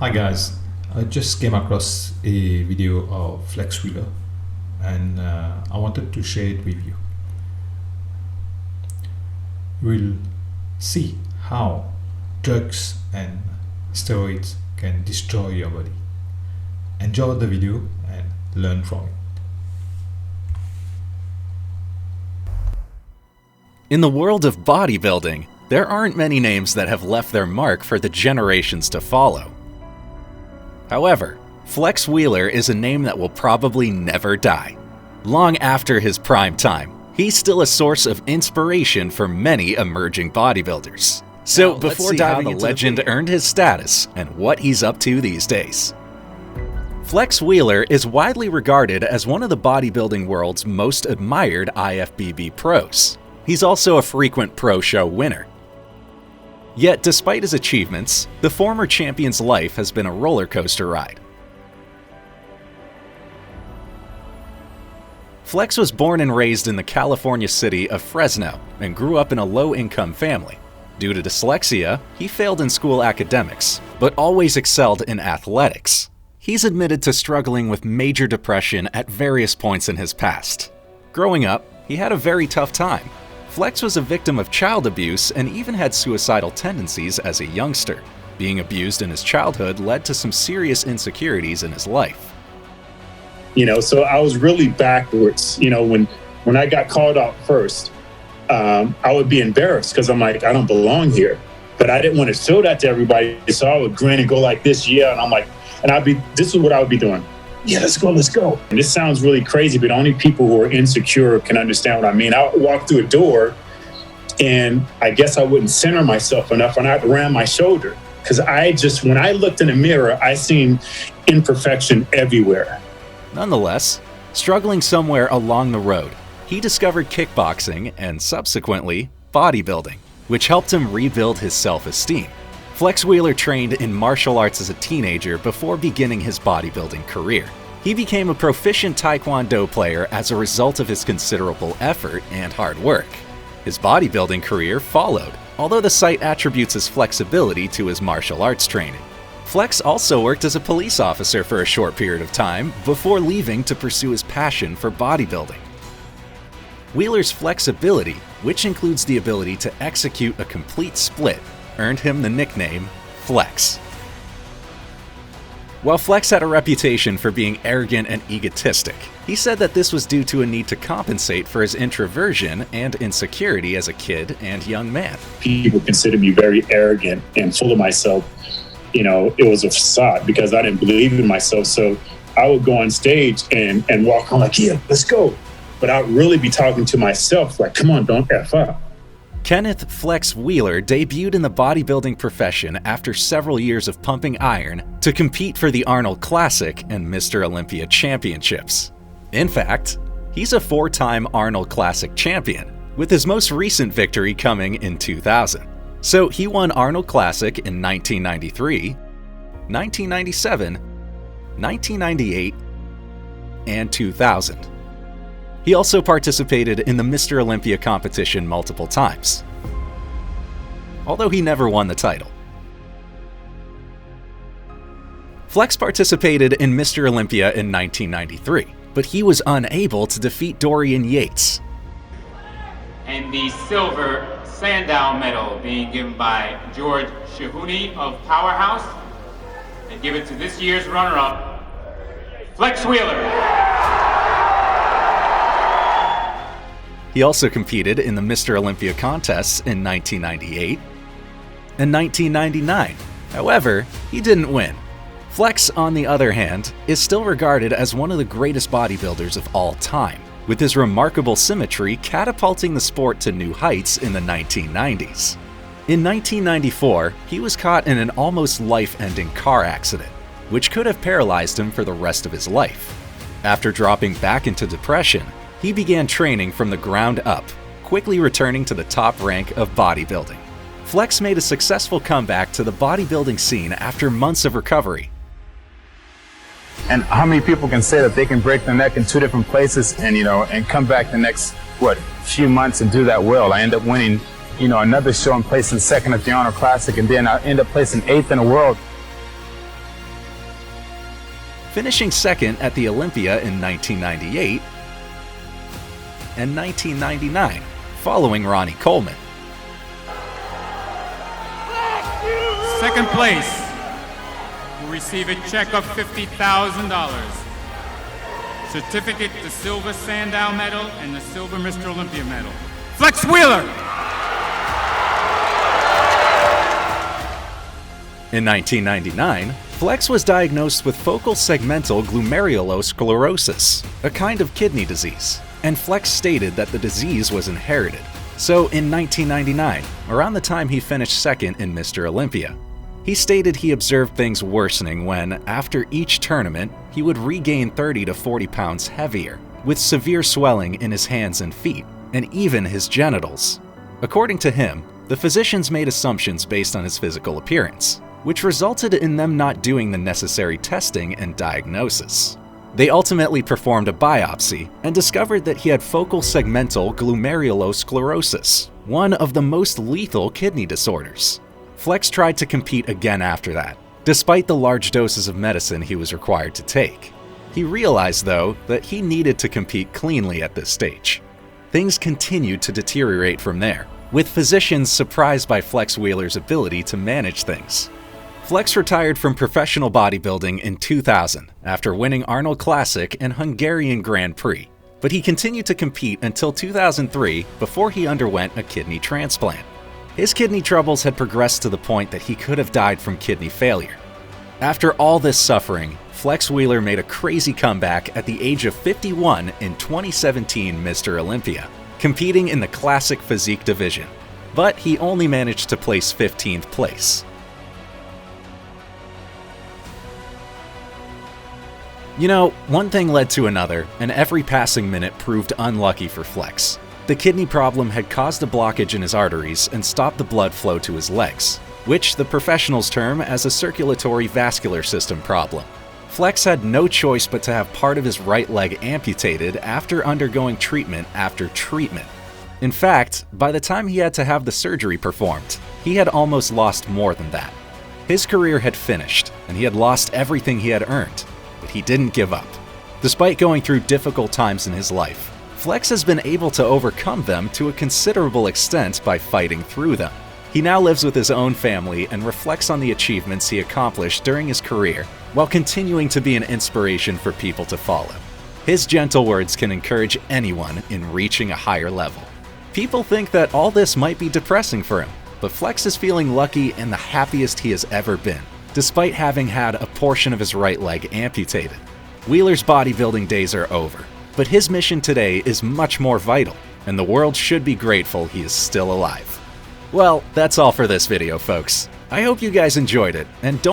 Hi guys, I just came across a video of Flex Wheeler and I wanted to share it with you. We'll see how drugs and steroids can destroy your body. Enjoy the video and learn from it. In the world of bodybuilding, there aren't many names that have left their mark for the generations to follow. However, Flex Wheeler is a name that will probably never die. Long after his prime time, he's still a source of inspiration for many emerging bodybuilders. So before diving into the legend earned his status and what he's up to these days. Flex Wheeler is widely regarded as one of the bodybuilding world's most admired IFBB pros. He's also a frequent pro show winner. Yet despite his achievements, the former champion's life has been a roller coaster ride. Flex was born and raised in the California city of Fresno and grew up in a low-income family. Due to dyslexia, he failed in school academics, but always excelled in athletics. He's admitted to struggling with major depression at various points in his past. Growing up, he had a very tough time. Flex was a victim of child abuse and even had suicidal tendencies as a youngster. Being abused in his childhood led to some serious insecurities in his life. So I was really backwards. When I got called out first, I would be embarrassed because I'm like, I don't belong here. But I didn't want to show that to everybody. So I would grin and go like this, yeah. And I'm like, this is what I would be doing. Yeah, let's go. And this sounds really crazy, but only people who are insecure can understand what I mean. I would walk through a door and I guess I wouldn't center myself enough and I'd ram my shoulder. Because when I looked in the mirror, I seen imperfection everywhere. Nonetheless, struggling somewhere along the road, he discovered kickboxing and subsequently bodybuilding, which helped him rebuild his self-esteem. Flex Wheeler trained in martial arts as a teenager before beginning his bodybuilding career. He became a proficient Taekwondo player as a result of his considerable effort and hard work. His bodybuilding career followed, although the site attributes his flexibility to his martial arts training. Flex also worked as a police officer for a short period of time before leaving to pursue his passion for bodybuilding. Wheeler's flexibility, which includes the ability to execute a complete split, earned him the nickname Flex. While Flex had a reputation for being arrogant and egotistic, he said that this was due to a need to compensate for his introversion and insecurity as a kid and young man. People considered me very arrogant and full of myself. It was a facade because I didn't believe in myself. So I would go on stage and walk on like, yeah, let's go. But I'd really be talking to myself like, come on, don't F up. Kenneth Flex Wheeler debuted in the bodybuilding profession after several years of pumping iron to compete for the Arnold Classic and Mr. Olympia championships. In fact, he's a four-time Arnold Classic champion, with his most recent victory coming in 2000. So he won Arnold Classic in 1993, 1997, 1998, and 2000. He also participated in the Mr. Olympia competition multiple times, although he never won the title. Flex participated in Mr. Olympia in 1993, but he was unable to defeat Dorian Yates. And the silver Sandow medal being given by George Shahuni of Powerhouse, and given to this year's runner-up, Flex Wheeler. He also competed in the Mr. Olympia contests in 1998 and 1999. However, he didn't win. Flex, on the other hand, is still regarded as one of the greatest bodybuilders of all time, with his remarkable symmetry catapulting the sport to new heights in the 1990s. In 1994, he was caught in an almost life-ending car accident, which could have paralyzed him for the rest of his life. After dropping back into depression, he began training from the ground up, quickly returning to the top rank of bodybuilding. Flex made a successful comeback to the bodybuilding scene after months of recovery. And how many people can say that they can break their neck in two different places and come back the next, few months and do that well? I end up winning, another show and placing second at the Arnold Classic, and then I end up placing 8th in the world. finishing second at the Olympia in 1998 and 1999, following Ronnie Coleman. Second place will receive a check of $50,000, certificate to Silver Sandow Medal and the Silver Mr. Olympia Medal. Flex Wheeler! In 1999, Flex was diagnosed with focal segmental glomerulosclerosis, a kind of kidney disease, and Flex stated that the disease was inherited. So in 1999, around the time he finished second in Mr. Olympia, he stated he observed things worsening when, after each tournament, he would regain 30 to 40 pounds heavier, with severe swelling in his hands and feet, and even his genitals. According to him, the physicians made assumptions based on his physical appearance, which resulted in them not doing the necessary testing and diagnosis. They ultimately performed a biopsy and discovered that he had focal segmental glomerulosclerosis, one of the most lethal kidney disorders. Flex tried to compete again after that, despite the large doses of medicine he was required to take. He realized, though, that he needed to compete cleanly at this stage. Things continued to deteriorate from there, with physicians surprised by Flex Wheeler's ability to manage things. Flex retired from professional bodybuilding in 2000 after winning Arnold Classic and Hungarian Grand Prix, but he continued to compete until 2003 before he underwent a kidney transplant. His kidney troubles had progressed to the point that he could have died from kidney failure. After all this suffering, Flex Wheeler made a crazy comeback at the age of 51 in 2017 Mr. Olympia, competing in the classic physique division, but he only managed to place 15th place. You know, one thing led to another, and every passing minute proved unlucky for Flex. The kidney problem had caused a blockage in his arteries and stopped the blood flow to his legs, which the professionals term as a circulatory vascular system problem. Flex had no choice but to have part of his right leg amputated after undergoing treatment after treatment. In fact, by the time he had to have the surgery performed, he had almost lost more than that. His career had finished, and he had lost everything he had earned, but he didn't give up. Despite going through difficult times in his life, Flex has been able to overcome them to a considerable extent by fighting through them. He now lives with his own family and reflects on the achievements he accomplished during his career while continuing to be an inspiration for people to follow. His gentle words can encourage anyone in reaching a higher level. People think that all this might be depressing for him, but Flex is feeling lucky and the happiest he has ever been, despite having had a portion of his right leg amputated. Wheeler's bodybuilding days are over, but his mission today is much more vital, and the world should be grateful he is still alive. Well, that's all for this video, folks. I hope you guys enjoyed it, and don't